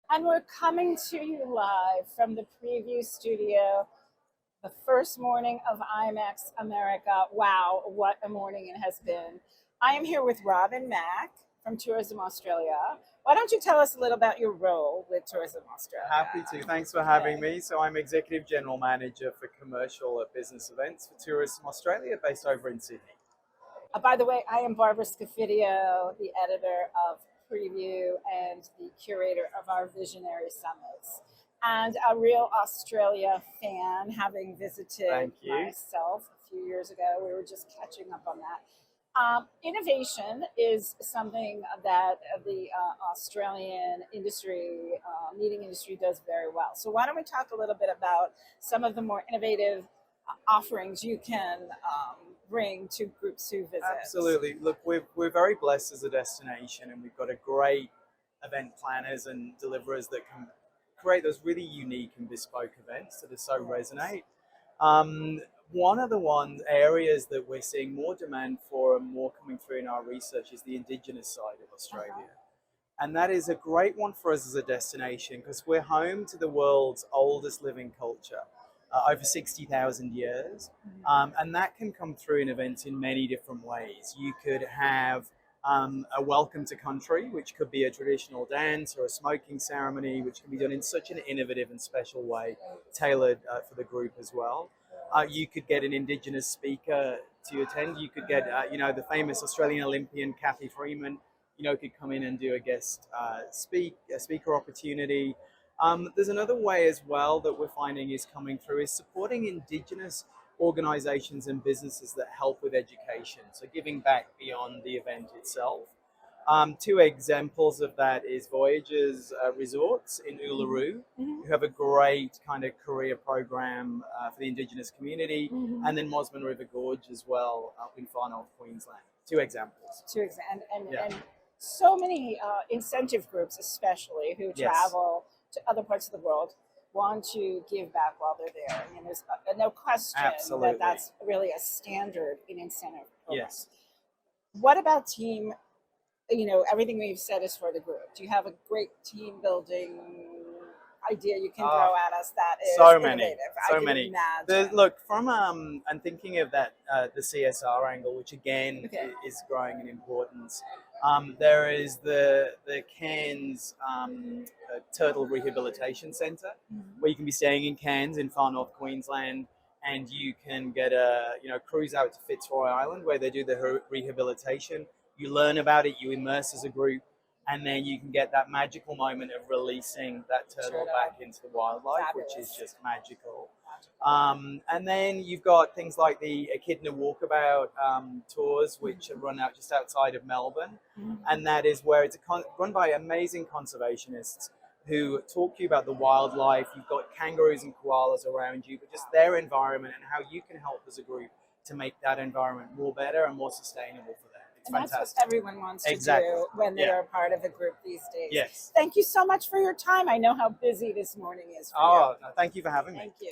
And we're coming to you live from the Prevue studio, the first morning of IMEX America. Wow, what a morning it has been. I am here with Rob and Mack from Tourism Australia. Why don't you tell us a little about your role with Tourism Australia? Happy to. Thanks for having me. So I'm Executive General Manager for Commercial Business Events for Tourism Australia, based over in Sydney. By the way, I am Barbara Scafidio, the editor of Prevue and the curator of our Visionary Summits. And a real Australia fan, having visited myself a few years ago. We were just catching up on that. Innovation is something that the Australian industry, meeting industry, does very well. So why don't we talk a little bit about some of the more innovative offerings you can bring to groups who visit? Absolutely. Look, we're very blessed as a destination, and we've got a great event planners and deliverers that can create those really unique and bespoke events that are so resonate. One of the areas that we're seeing more demand for and more coming through in our research is the indigenous side of Australia. And that is a great one for us as a destination because we're home to the world's oldest living culture, over 60,000 years. And that can come through in events in many different ways. You could have a welcome to country, which could be a traditional dance or a smoking ceremony, which can be done in such an innovative and special way, tailored for the group as well. You could get an indigenous speaker to attend. You could get, the famous Australian Olympian Kathy Freeman, could come in and do a guest speaker opportunity. There's another way as well that we're finding is coming through is supporting indigenous organizations and businesses that help with education. So giving back beyond the event itself. Two examples of that is Voyages Resorts in Uluru, who have a great kind of career program for the Indigenous community, and then Mosman River Gorge as well up in far north Queensland. Two examples. And so many incentive groups, especially who travel to other parts of the world, want to give back while they're there. I mean, there's no question that that's really a standard in incentive programs. What about team? Everything we've said is for the group. Do you have a great team building idea you can throw at us that is innovative? So many. Look, from I'm thinking of that the CSR angle, which again is growing in importance. There is the Cairns Turtle Rehabilitation Centre, where you can be staying in Cairns in far north Queensland, and you can get a cruise out to Fitzroy Island where they do the rehabilitation. You learn about it, you immerse as a group, and then you can get that magical moment of releasing that turtle back into the wildlife, which is just magical. And then you've got things like the Echidna Walkabout tours, which are run out just outside of Melbourne. And that is where it's run by amazing conservationists who talk to you about the wildlife. You've got kangaroos and koalas around you, but just their environment and how you can help as a group to make that environment more better and more sustainable for them. And that's what everyone wants to do when they are part of a group these days. Yes. Thank you so much for your time. I know how busy this morning is for you. No, thank you for having me. Thank you.